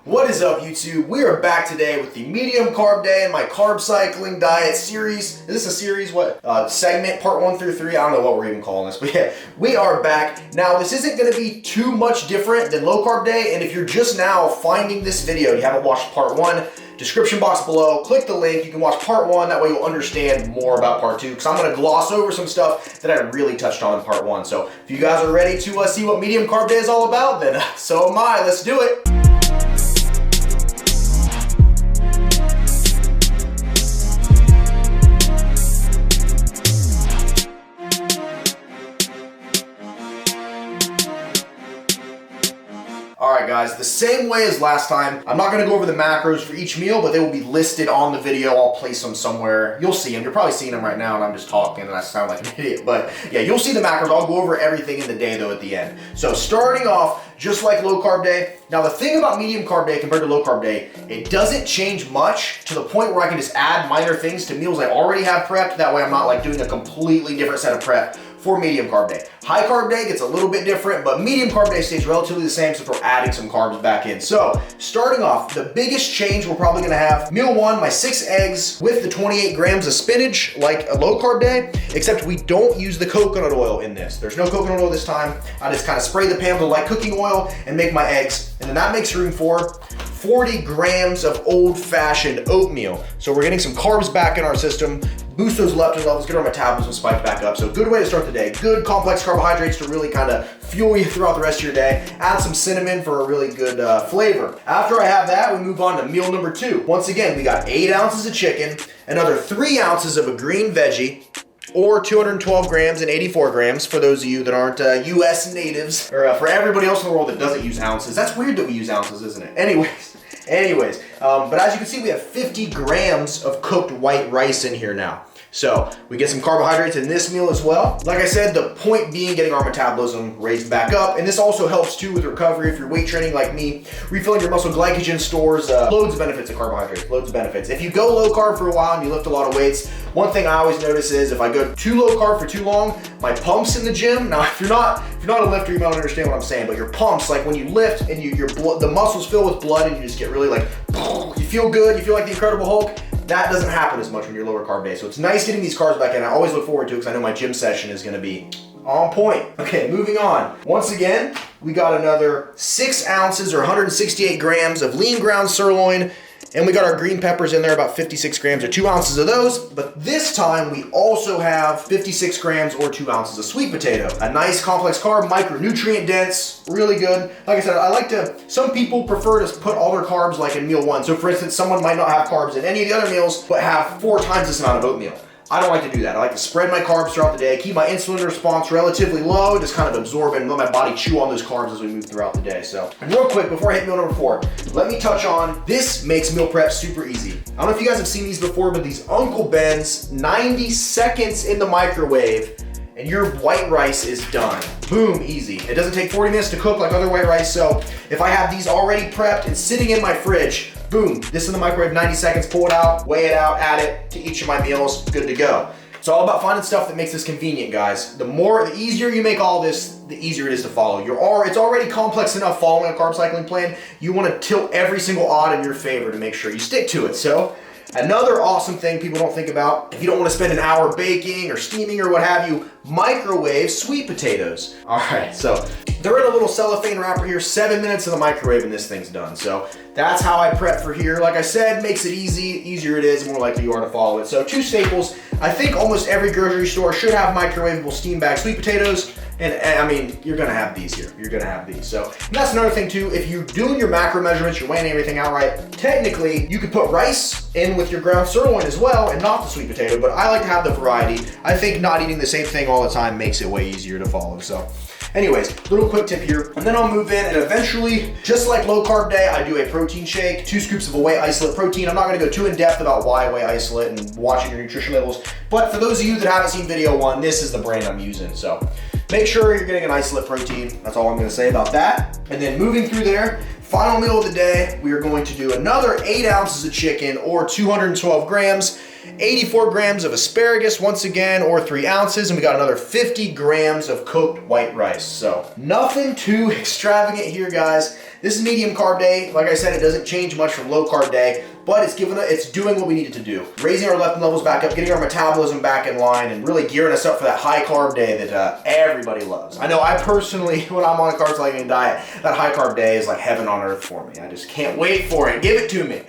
What is up, YouTube? We are back today with the medium carb day and my carb cycling diet series. Is this a series? What? Segment part 1 through 3? I don't know what we're even calling this, but yeah, we are back. Now, this isn't going to be too much different than low carb day, and if you're just now finding this video and you haven't watched part 1, description box below, click the link. You can watch part 1, that way you'll understand more about part 2, because I'm going to gloss over some stuff that I really touched on in part 1. So if you guys are ready to see what medium carb day is all about, then so am I. Let's do it. Alright guys, the same way as last time, I'm not going to go over the macros for each meal, but they will be listed on the video. I'll place them somewhere. You'll see them. You're probably seeing them right now and I'm just talking and I sound like an idiot. But yeah, you'll see the macros. I'll go over everything in the day though at the end. So starting off, just like low carb day. Now the thing about medium carb day compared to low carb day, it doesn't change much to the point where I can just add minor things to meals I already have prepped. That way I'm not like doing a completely different set of prep for medium carb day. High carb day gets a little bit different, but medium carb day stays relatively the same since we're adding some carbs back in. So starting off, the biggest change we're probably gonna have, meal 1, my 6 eggs with the 28 grams of spinach like a low carb day, except we don't use the coconut oil in this. There's no coconut oil this time. I just kind of spray the pan with light cooking oil and make my eggs. And then that makes room for 40 grams of old-fashioned oatmeal. So we're getting some carbs back in our system, boost those leptin levels, get our metabolism spiked back up. So good way to start the day. Good complex carbohydrates to really kind of fuel you throughout the rest of your day. Add some cinnamon for a really good flavor. After I have that, we move on to meal number 2. Once again, we got 8 ounces of chicken, another 3 ounces of a green veggie, or 212 grams and 84 grams for those of you that aren't US natives, or for everybody else in the world that doesn't use ounces. That's weird that we use ounces, isn't it? Anyways, but as you can see, we have 50 grams of cooked white rice in here now. So we get some carbohydrates in this meal as well. Like I said, the point being getting our metabolism raised back up. And this also helps too with recovery if you're weight training like me, refilling your muscle glycogen stores, loads of benefits of carbohydrates, loads of benefits. If you go low carb for a while and you lift a lot of weights, one thing I always notice is if I go too low carb for too long, my pumps in the gym, now if you're not a lifter, you might not understand what I'm saying, but your pumps, like when you lift and your blood, the muscles fill with blood and you just get really like, you feel good, you feel like the Incredible Hulk. That doesn't happen as much when you're lower carb day. So it's nice getting these carbs back in. I always look forward to it because I know my gym session is gonna be on point. Okay, moving on. Once again, we got another 6 ounces or 168 grams of lean ground sirloin, and we got our green peppers in there, about 56 grams or 2 ounces of those. But this time we also have 56 grams or 2 ounces of sweet potato. A nice complex carb, micronutrient dense, really good. Like I said, some people prefer to put all their carbs like in meal 1. So for instance, someone might not have carbs in any of the other meals, but have 4 times this amount of oatmeal. I don't like to do that. I like to spread my carbs throughout the day, keep my insulin response relatively low, just kind of absorb it and let my body chew on those carbs as we move throughout the day. So, and real quick, before I hit meal number 4, let me touch on, this makes meal prep super easy. I don't know if you guys have seen these before, but these Uncle Ben's 90 seconds in the microwave, and your white rice is done. Boom, easy. It doesn't take 40 minutes to cook like other white rice, so if I have these already prepped and sitting in my fridge, boom, this in the microwave, 90 seconds, pull it out, weigh it out, add it to each of my meals, good to go. It's all about finding stuff that makes this convenient, guys. The easier you make all this, the easier it is to follow. It's already complex enough following a carb cycling plan. You want to tilt every single odd in your favor to make sure you stick to it. So, another awesome thing people don't think about, if you don't want to spend an hour baking or steaming or what have you, microwave sweet potatoes. All right, so they're in a little cellophane wrapper here, 7 minutes in the microwave and this thing's done. So that's how I prep for here. Like I said, makes it easy. Easier it is, the more likely you are to follow it. So 2 staples. I think almost every grocery store should have microwavable steam bag sweet potatoes. And I mean, you're gonna have these here. You're gonna have these. So, and that's another thing too, if you're doing your macro measurements, you're weighing everything out right, technically you could put rice in with your ground sirloin as well and not the sweet potato, but I like to have the variety. I think not eating the same thing all the time makes it way easier to follow. So anyways, little quick tip here, and then I'll move in and eventually, just like low carb day, I do a protein shake, 2 scoops of a whey isolate protein. I'm not gonna go too in depth about why whey isolate and watching your nutrition labels, but for those of you that haven't seen video 1, this is the brand I'm using. So make sure you're getting an isolate protein. That's all I'm gonna say about that. And then moving through there, final meal of the day, we are going to do another 8 ounces of chicken or 212 grams. 84 grams of asparagus once again, or 3 ounces, and we got another 50 grams of cooked white rice. So nothing too extravagant here, guys. This is medium carb day. Like I said, it doesn't change much from low carb day, but it's doing what we needed to do. Raising our leptin levels back up, getting our metabolism back in line, and really gearing us up for that high carb day that everybody loves. I know I personally, when I'm on a carb cycling diet, that high carb day is like heaven on earth for me. I just can't wait for it. Give it to me.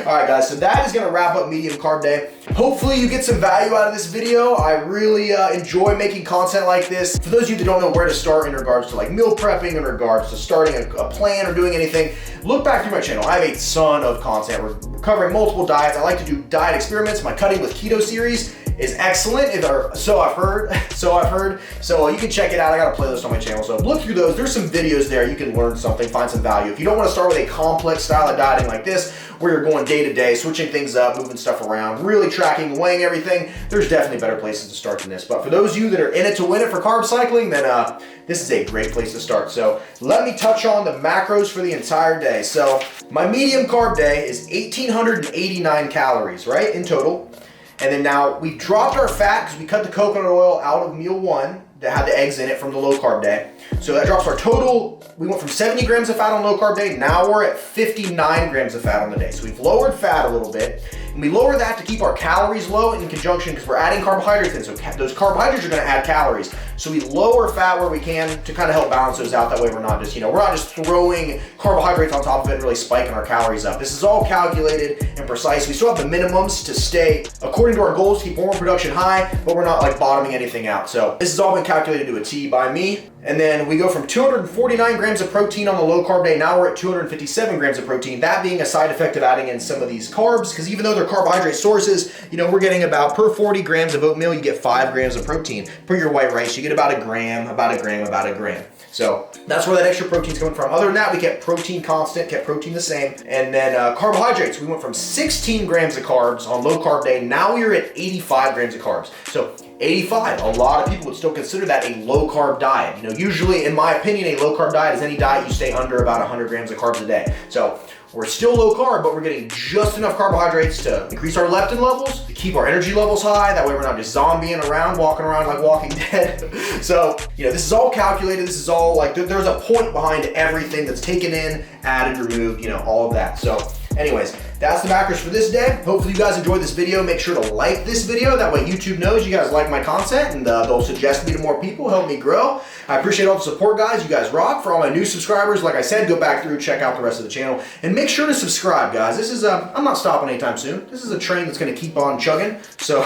Alright guys, so that is going to wrap up medium carb day. Hopefully you get some value out of this video. I really enjoy making content like this. For those of you that don't know where to start in regards to like meal prepping, in regards to starting a plan or doing anything, look back through my channel. I have a ton of content. We're covering multiple diets. I like to do diet experiments. My Cutting with Keto series is excellent, so I've heard. So you can check it out. I got a playlist on my channel. So look through those. There's some videos there. You can learn something, find some value. If you don't want to start with a complex style of dieting like this, where you're going day to day, switching things up, moving stuff around, really tracking, weighing everything, there's definitely better places to start than this. But for those of you that are in it to win it for carb cycling, then this is a great place to start. So let me touch on the macros for the entire day. So my medium carb day is 1,889 calories, right, in total. And then now we dropped our fat because we cut the coconut oil out of meal 1 that had the eggs in it from the low carb day. So that drops our total. We went from 70 grams of fat on low carb day. Now we're at 59 grams of fat on the day. So we've lowered fat a little bit. And we lower that to keep our calories low in conjunction because we're adding carbohydrates in. So those carbohydrates are going to add calories. So we lower fat where we can to kind of help balance those out. That way we're not just, we're not just throwing carbohydrates on top of it and really spiking our calories up. This is all calculated and precise. We still have the minimums to stay according to our goals, keep hormone production high, but we're not like bottoming anything out. So this has all been calculated to a T by me. And then we go from 249 grams of protein on the low carb day. Now we're at 257 grams of protein. That being a side effect of adding in some of these carbs, because even though they're carbohydrate sources, we're getting about per 40 grams of oatmeal, you get 5 grams of protein. Per your white rice, you get about a gram. So that's where that extra protein's coming from. Other than that, we kept protein constant, kept protein the same. And then carbohydrates, we went from 16 grams of carbs on low carb day. Now we're at 85 grams of carbs. So 85, a lot of people would still consider that a low carb diet. Usually in my opinion, a low carb diet is any diet you stay under about 100 grams of carbs a day. So we're still low carb, but we're getting just enough carbohydrates to increase our leptin levels, to keep our energy levels high. That way we're not just zombieing around, walking around like Walking Dead. So, this is all calculated. This is all like, there's a point behind everything that's taken in, added, removed, all of that. So anyways, that's the macros for this day. Hopefully you guys enjoyed this video. Make sure to like this video. That way YouTube knows you guys like my content and they'll suggest me to more people, help me grow. I appreciate all the support, guys. You guys rock. For all my new subscribers, like I said, go back through, check out the rest of the channel, and make sure to subscribe, guys. This is I'm not stopping anytime soon. This is a train that's going to keep on chugging. So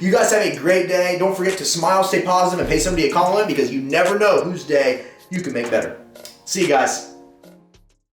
you guys have a great day. Don't forget to smile, stay positive, and pay somebody a compliment because you never know whose day you can make better. See you guys.